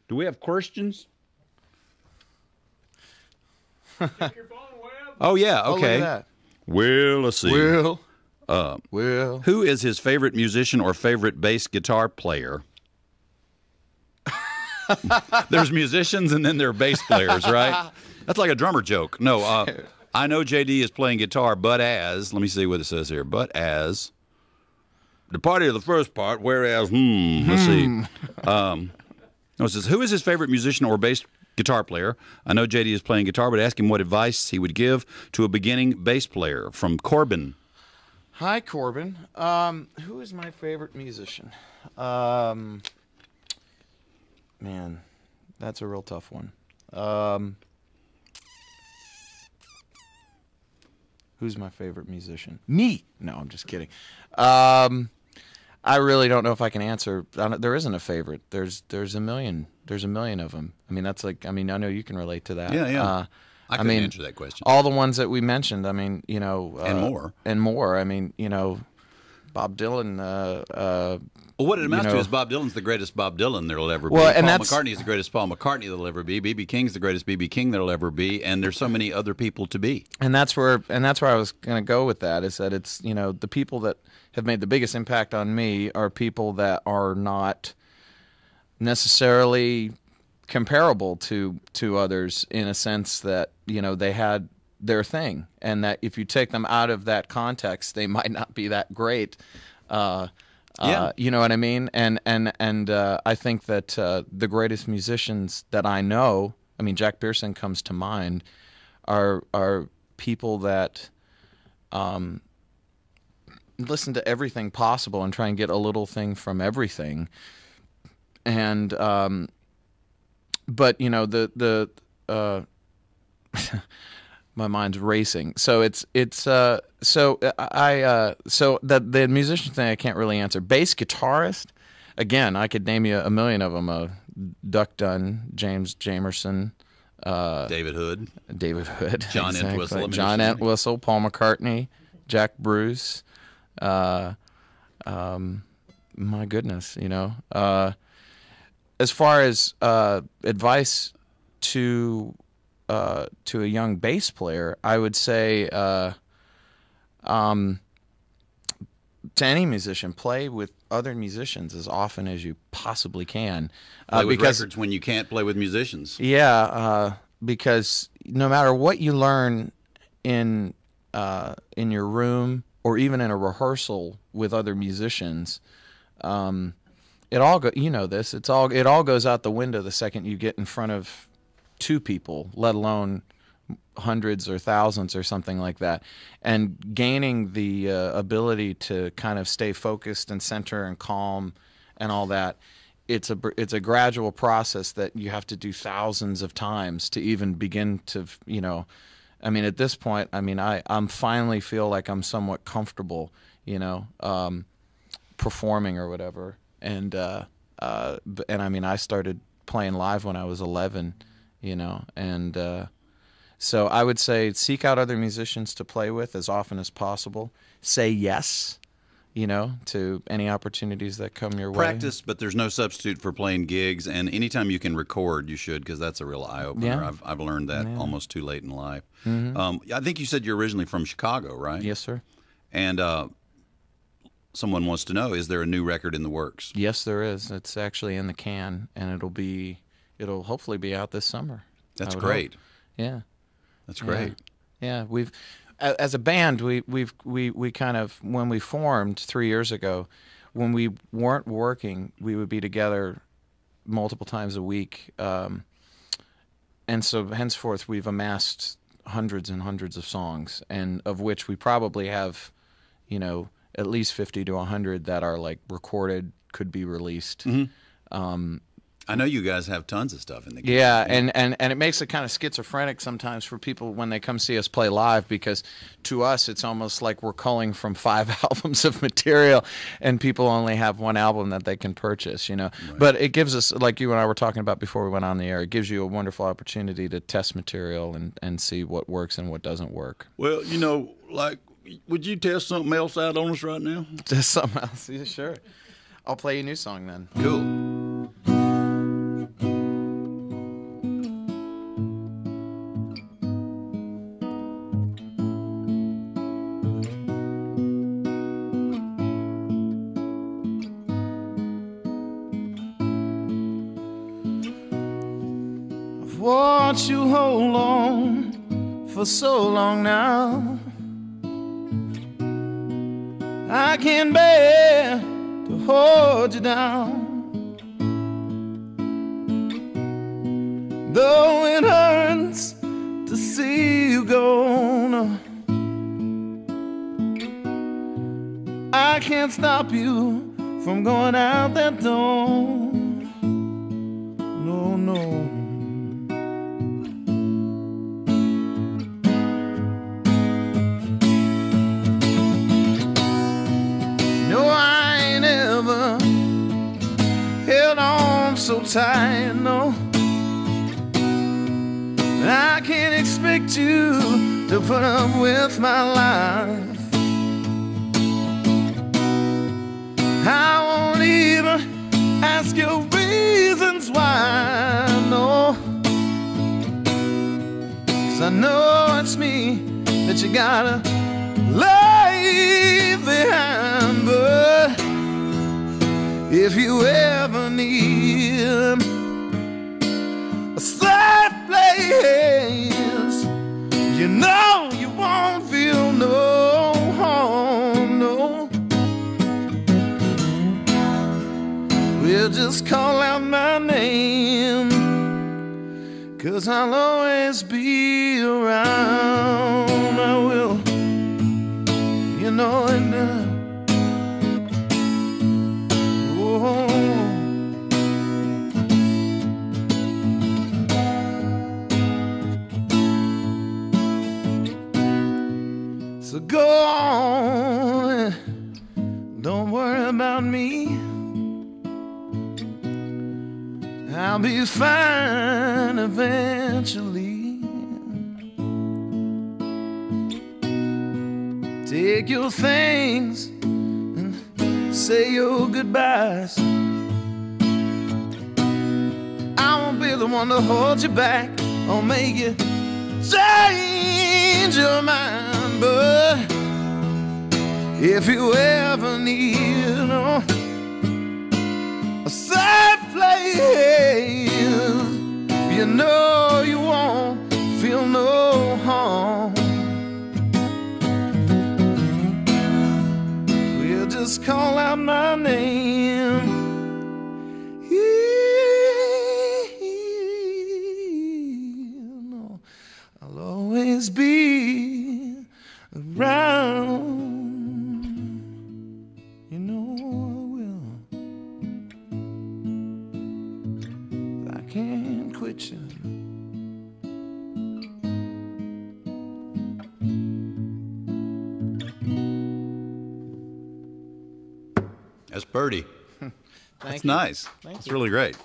Do we have questions? Check your phone, Webb. Oh, yeah, Oh, look okay. at that. Well, let's see. Will. Uh, Will. Who is his favorite musician or favorite bass guitar player? There's musicians and then there are bass players, right? That's like a drummer joke. No, I know JD is playing guitar, but as, let me see what it says here, but as the party of the first part, whereas, let's see. No, it says, who is his favorite musician or bass guitar player? I know JD is playing guitar, but ask him what advice he would give to a beginning bass player. From Corbin. Hi, Corbin. Who is my favorite musician? Man, that's a real tough one. Who's my favorite musician? Me. No, I'm just kidding. I really don't know if I can answer. There isn't a favorite. There's a million. There's a million of them. I mean, that's like. I mean, I know you can relate to that. Yeah. I couldn't answer that question. All the ones that we mentioned. I mean, you know, and more. I mean, you know, Bob Dylan. Well, what it amounts to is Bob Dylan's the greatest Bob Dylan there'll ever be. Well, Paul and McCartney's the greatest Paul McCartney there'll ever be. B.B. King's the greatest B.B. King there'll ever be. And there's so many other people to be. And that's where I was going to go with that. Is that it's, you know, the people that have made the biggest impact on me are people that are not necessarily comparable to others, in a sense that, you know, they had their thing, and that if you take them out of that context, they might not be that great. You know what I mean? And I think that the greatest musicians that I know, I mean, Jack Pearson comes to mind, are people that listen to everything possible and try and get a little thing from everything. And but you know, the my mind's racing. So the musician thing I can't really answer. Bass guitarist, again, I could name you a million of them. Duck Dunn, James Jamerson, David Hood, John Entwistle, John Entwistle, Paul McCartney, Jack Bruce. My goodness, you know. As far as advice to a young bass player, I would say to any musician, play with other musicians as often as you possibly can. Play with records when you can't play with musicians. Yeah, because no matter what you learn in your room or even in a rehearsal with other musicians, it all goes out the window the second you get in front of two people, let alone hundreds or thousands or something like that. And gaining the ability to kind of stay focused and center and calm and all that, it's a gradual process that you have to do thousands of times to even begin to, you know, I mean, at this point, I mean, I'm finally feel like I'm somewhat comfortable, you know, performing or whatever. And I mean, I started playing live when I was 11, you know, and so I would say seek out other musicians to play with as often as possible. Say yes, you know, to any opportunities that come your way. Practice, but there's no substitute for playing gigs. And anytime you can record, you should, because that's a real eye-opener. Yeah. I've learned that almost too late in life. Mm-hmm. I think you said you're originally from Chicago, right? Yes, sir. And someone wants to know, is there a new record in the works? Yes, there is. It's actually in the can, and it'll hopefully be out this summer. That's great. Hope. Yeah. That's great. Yeah, we've as a band we kind of, when we formed 3 years ago, when we weren't working, we would be together multiple times a week, and so henceforth we've amassed hundreds and hundreds of songs, and of which we probably have, you know, at least 50 to 100 that are like recorded, could be released. Mm-hmm. I know you guys have tons of stuff in the game. Yeah, and it makes it kind of schizophrenic sometimes for people when they come see us play live, because to us it's almost like we're culling from 5 albums of material and people only have one album that they can purchase, you know. Right. But it gives us, like you and I were talking about before we went on the air, it gives you a wonderful opportunity to test material and see what works and what doesn't work. Well, you know, like, would you test something else out on us right now? Test something else? Yeah, sure. I'll play you a new song then. Cool. watched you hold on for so long now. I can't bear to hold you down. Though it hurts to see you go, no, I can't stop you from going out that door. No, no. No, I ain't ever held on so tight, no. I can't expect you to put up with my life. I won't even ask you reasons why, no. 'Cause I know it's me that you gotta leave behind. But if you ever need a safe place, you know you won't feel no harm, no. We'll just call out my name, 'cause I'll always be around. I will, you know it now. Oh. So go on, don't worry about me. I'll be fine eventually. Take your things and say your goodbyes. I won't be the one to hold you back or make you change your mind. But if you ever need, you know, a safe place, you know you won't feel no harm. We'll just call out my name. No, I'll always be around. You know I will. I can't quit you. That's Birdie. That's nice. That's really great.